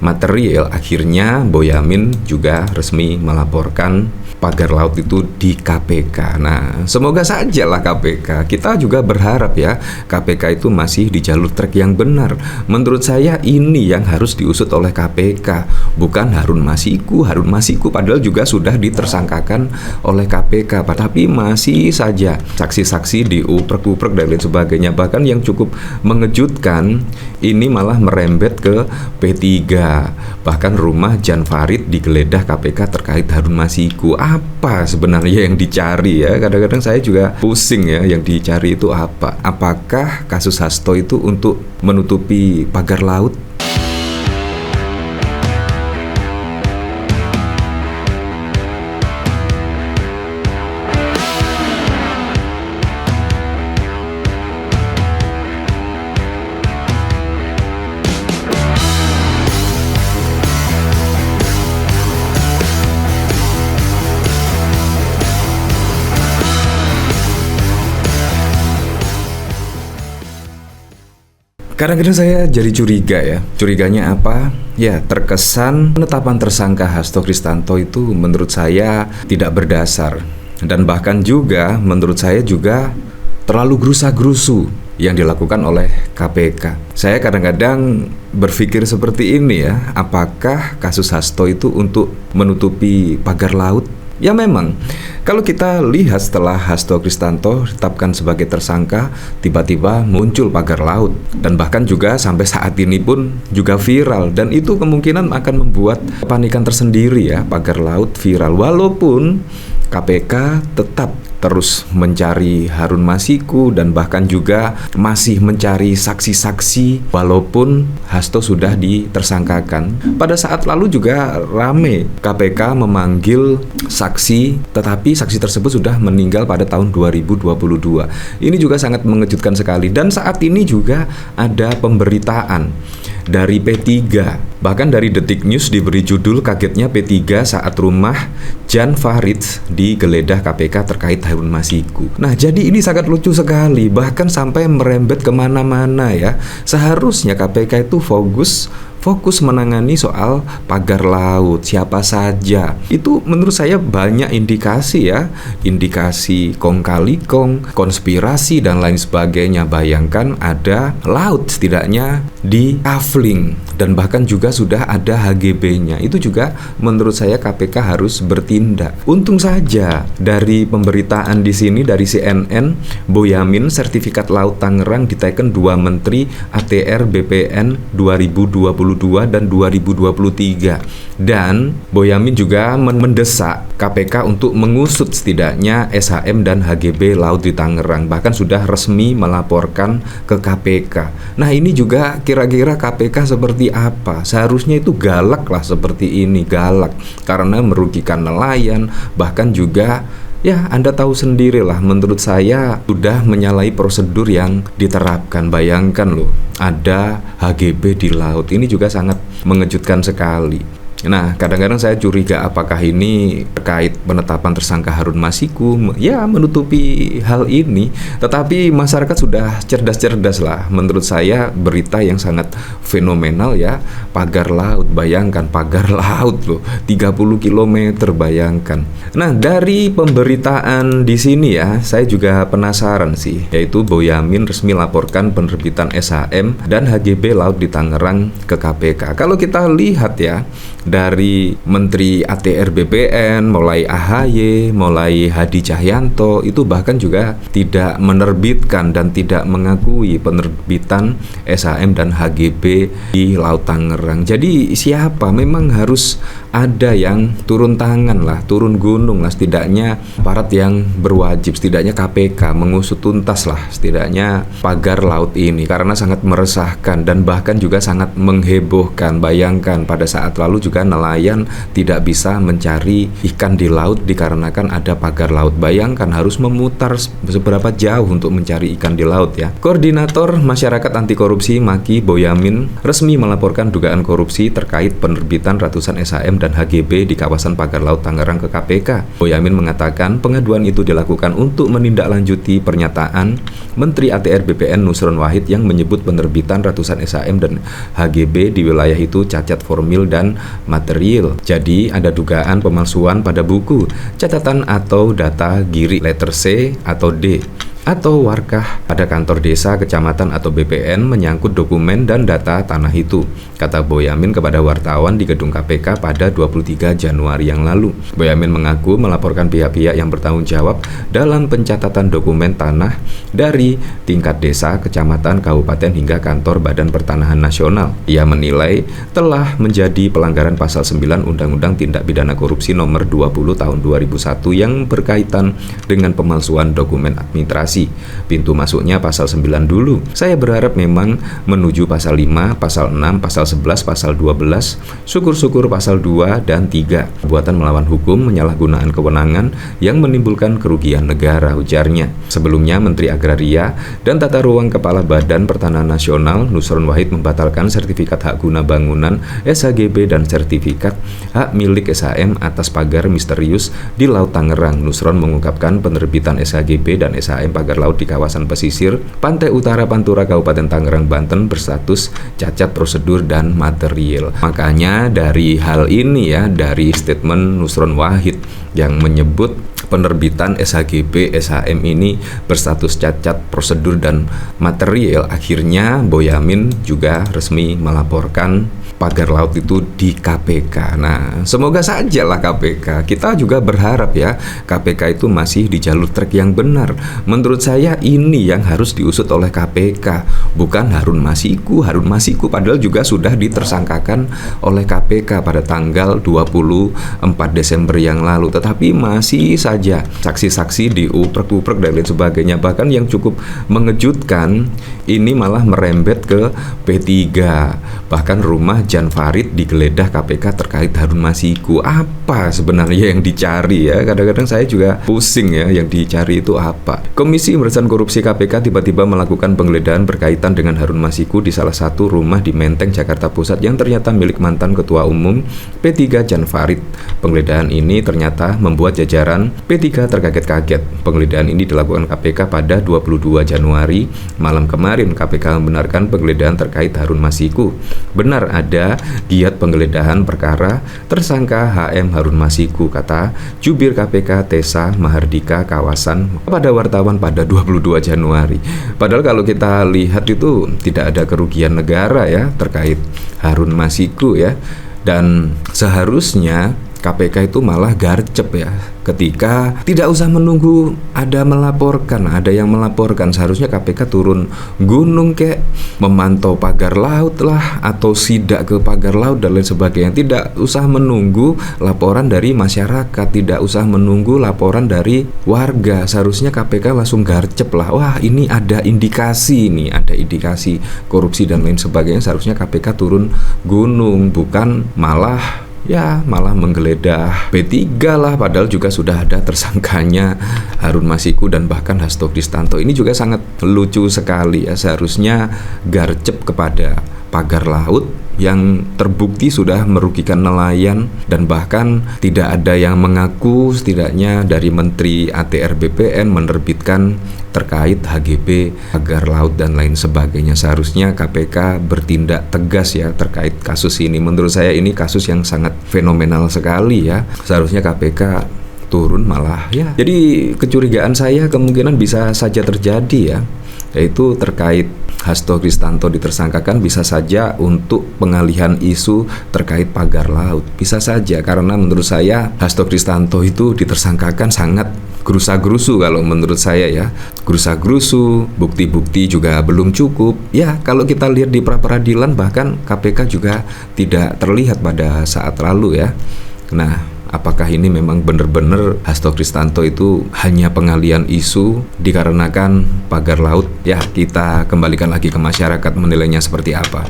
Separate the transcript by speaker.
Speaker 1: material, akhirnya Boyamin juga resmi melaporkan pagar laut itu di KPK. Nah, semoga saja lah KPK. Kita juga berharap ya KPK itu masih di jalur trek yang benar. Menurut saya ini yang harus diusut oleh KPK, bukan Harun Masiku. Harun Masiku padahal juga sudah ditersangkakan oleh KPK, tapi masih saja saksi-saksi diuprek-uprek dan lain sebagainya. Bahkan yang cukup mengejutkan, ini malah merembet ke P3. Bahkan rumah Jan Farid digeledah KPK terkait Harun Masiku. Apa sebenarnya yang dicari ya? Kadang-kadang saya juga pusing ya, yang dicari itu apa? Apakah kasus Hasto itu untuk menutupi pagar laut? Kadang-kadang saya jadi curiga ya. Curiganya apa? Ya, terkesan penetapan tersangka Hasto Kristanto itu menurut saya tidak berdasar. Dan bahkan juga menurut saya juga terlalu gerusa-gerusu yang dilakukan oleh KPK. Saya kadang-kadang berpikir seperti ini ya. Apakah kasus Hasto itu untuk menutupi pagar laut? Ya memang, kalau kita lihat setelah Hasto Kristanto ditetapkan sebagai tersangka, tiba-tiba muncul pagar laut. Dan bahkan juga sampai saat ini pun juga viral. Dan itu kemungkinan akan membuat kepanikan tersendiri ya, pagar laut viral. Walaupun KPK tetap terus mencari Harun Masiku dan bahkan juga masih mencari saksi-saksi walaupun Hasto sudah ditersangkakan. Pada saat lalu juga rame KPK memanggil saksi, tetapi saksi tersebut sudah meninggal pada tahun 2022. Ini juga sangat mengejutkan sekali. Dan saat ini juga ada pemberitaan dari P3. Bahkan dari Detik News diberi judul "Kagetnya P3 saat rumah Jan Farid digeledah KPK terkait Harun Masiku". Nah, jadi ini sangat lucu sekali, bahkan sampai merembet kemana-mana ya. Seharusnya KPK itu fokus menangani soal pagar laut, siapa saja. Itu menurut saya banyak indikasi ya, indikasi kong kali kong, konspirasi dan lain sebagainya. Bayangkan ada laut setidaknya di Kafling dan bahkan juga sudah ada HGB-nya. Itu juga menurut saya KPK harus bertindak. Untung saja dari pemberitaan di sini dari CNN, Boyamin sertifikat laut Tangerang diteken 2 menteri ATR BPN 2022 dan 2023. Dan Boyamin juga mendesak KPK untuk mengusut setidaknya SHM dan HGB laut di Tangerang. Bahkan sudah resmi melaporkan ke KPK. Nah, ini juga kira-kira KPK seperti apa? Seharusnya itu galak lah seperti ini, galak karena merugikan nelayan, bahkan juga ya, Anda tahu sendirilah, menurut saya sudah menyalahi prosedur yang diterapkan. Bayangkan loh, ada HGB di laut. Ini juga sangat mengejutkan sekali. Nah, kadang-kadang saya curiga apakah ini terkait penetapan tersangka Harun Masiku ya menutupi hal ini. Tetapi masyarakat sudah cerdas-cerdas lah. Menurut saya berita yang sangat fenomenal ya. Pagar laut, bayangkan pagar laut loh, 30 km, bayangkan. Nah, dari pemberitaan di sini ya, saya juga penasaran sih, yaitu Boyamin resmi laporkan penerbitan SHM dan HGB laut di Tangerang ke KPK. Kalau kita lihat ya, dari Menteri ATR BPN, mulai AHY, mulai Hadi Cahyanto, itu bahkan juga tidak menerbitkan dan tidak mengakui penerbitan SHM dan HGB di Laut Tangerang. Jadi siapa? Memang harus ada yang turun tangan lah, turun gunung lah, setidaknya aparat yang berwajib, setidaknya KPK mengusut tuntas lah setidaknya pagar laut ini, karena sangat meresahkan dan bahkan juga sangat menghebohkan. Bayangkan pada saat lalu juga sehingga nelayan tidak bisa mencari ikan di laut dikarenakan ada pagar laut. Bayangkan harus memutar seberapa jauh untuk mencari ikan di laut ya. Koordinator Masyarakat Anti Korupsi Maki Boyamin resmi melaporkan dugaan korupsi terkait penerbitan ratusan SHM dan HGB di kawasan pagar laut Tangerang ke KPK. Boyamin mengatakan pengaduan itu dilakukan untuk menindaklanjuti pernyataan Menteri ATR BPN Nusron Wahid yang menyebut penerbitan ratusan SHM dan HGB di wilayah itu cacat formil dan material. Jadi ada dugaan pemalsuan pada buku, catatan atau data giri letter C atau D atau warkah pada kantor desa, kecamatan atau BPN menyangkut dokumen dan data tanah itu, kata Boyamin kepada wartawan di gedung KPK pada 23 Januari yang lalu. Boyamin mengaku melaporkan pihak-pihak yang bertanggung jawab dalam pencatatan dokumen tanah dari tingkat desa, kecamatan, kabupaten hingga kantor Badan Pertanahan Nasional. Ia menilai telah menjadi pelanggaran pasal 9 Undang-Undang Tindak Pidana Korupsi nomor 20 tahun 2001 yang berkaitan dengan pemalsuan dokumen administrasi. Pintu masuknya pasal 9 dulu. Saya berharap memang menuju pasal 5, pasal 6, pasal 11, pasal 12, syukur-syukur pasal 2 dan 3. Perbuatan melawan hukum, penyalahgunaan kewenangan yang menimbulkan kerugian negara, ujarnya. Sebelumnya Menteri Agraria dan Tata Ruang Kepala Badan Pertanahan Nasional Nusron Wahid membatalkan sertifikat hak guna bangunan SHGB dan sertifikat hak milik SHM atas pagar misterius di Laut Tangerang. Nusron mengungkapkan penerbitan SHGB dan SHM pagar laut di kawasan pesisir pantai utara Pantura Kabupaten Tangerang, Banten berstatus cacat prosedur dan material. Makanya dari hal ini ya, dari statement Nusron Wahid yang menyebut penerbitan SHGB, SHM ini berstatus cacat prosedur dan material, akhirnya Boyamin juga resmi melaporkan pagar laut itu di KPK. Nah, semoga saja lah KPK. Kita juga berharap ya KPK itu masih di jalur trek yang benar. Menurut saya ini yang harus diusut oleh KPK, bukan Harun Masiku. Harun Masiku padahal juga sudah ditersangkakan oleh KPK pada tanggal 24 Desember yang lalu. Tetapi masih saja saksi-saksi diuprek-uprek dan lain sebagainya. Bahkan yang cukup mengejutkan, ini malah merembet ke P3. Bahkan rumah Jan Farid digeledah KPK terkait Harun Masiku. Apa sebenarnya yang dicari ya? Kadang-kadang saya juga pusing ya, yang dicari itu apa. Komisi Pemberantasan Korupsi KPK tiba-tiba melakukan penggeledahan berkaitan dengan Harun Masiku di salah satu rumah di Menteng, Jakarta Pusat yang ternyata milik mantan Ketua Umum P3 Jan Farid. Penggeledahan ini ternyata membuat jajaran P3 terkaget-kaget. Penggeledahan ini dilakukan KPK pada 22 Januari. Malam kemarin KPK membenarkan penggeledahan terkait Harun Masiku. Benar ada giat penggeledahan perkara tersangka HM Harun Masiku, kata Jubir KPK Tessa Mahardika Kawasan pada wartawan pada 22 Januari. Padahal kalau kita lihat itu tidak ada kerugian negara ya terkait Harun Masiku ya. Dan seharusnya KPK itu malah garcep ya, ketika tidak usah menunggu ada yang melaporkan. Seharusnya KPK turun gunung kek, memantau pagar laut lah, atau sidak ke pagar laut dan lain sebagainya. Tidak usah menunggu laporan dari masyarakat, tidak usah menunggu laporan dari warga. Seharusnya KPK langsung garcep lah, wah ini ada indikasi korupsi dan lain sebagainya. Seharusnya KPK turun gunung, bukan malah menggeledah P3 lah, padahal juga sudah ada tersangkanya Harun Masiku dan bahkan Hasto Kristanto. Ini juga sangat lucu sekali ya. Seharusnya garcep kepada pagar laut yang terbukti sudah merugikan nelayan, dan bahkan tidak ada yang mengaku setidaknya dari Menteri ATR BPN menerbitkan terkait HGB, pagar laut dan lain sebagainya. Seharusnya KPK bertindak tegas ya terkait kasus ini. Menurut saya ini kasus yang sangat fenomenal sekali ya. Seharusnya KPK turun malah ya. Jadi kecurigaan saya kemungkinan bisa saja terjadi ya, yaitu terkait Hasto Kristanto ditersangkakan bisa saja untuk pengalihan isu terkait pagar laut. Bisa saja, karena menurut saya Hasto Kristanto itu ditersangkakan sangat gerusa-gerusu kalau menurut saya ya. Gerusa-gerusu, bukti-bukti juga belum cukup. Ya, kalau kita lihat di pra-peradilan bahkan KPK juga tidak terlihat pada saat lalu ya. Nah, apakah ini memang benar-benar Hasto Kristanto itu hanya pengalian isu dikarenakan pagar laut? Ya, kita kembalikan lagi ke masyarakat menilainya seperti apa.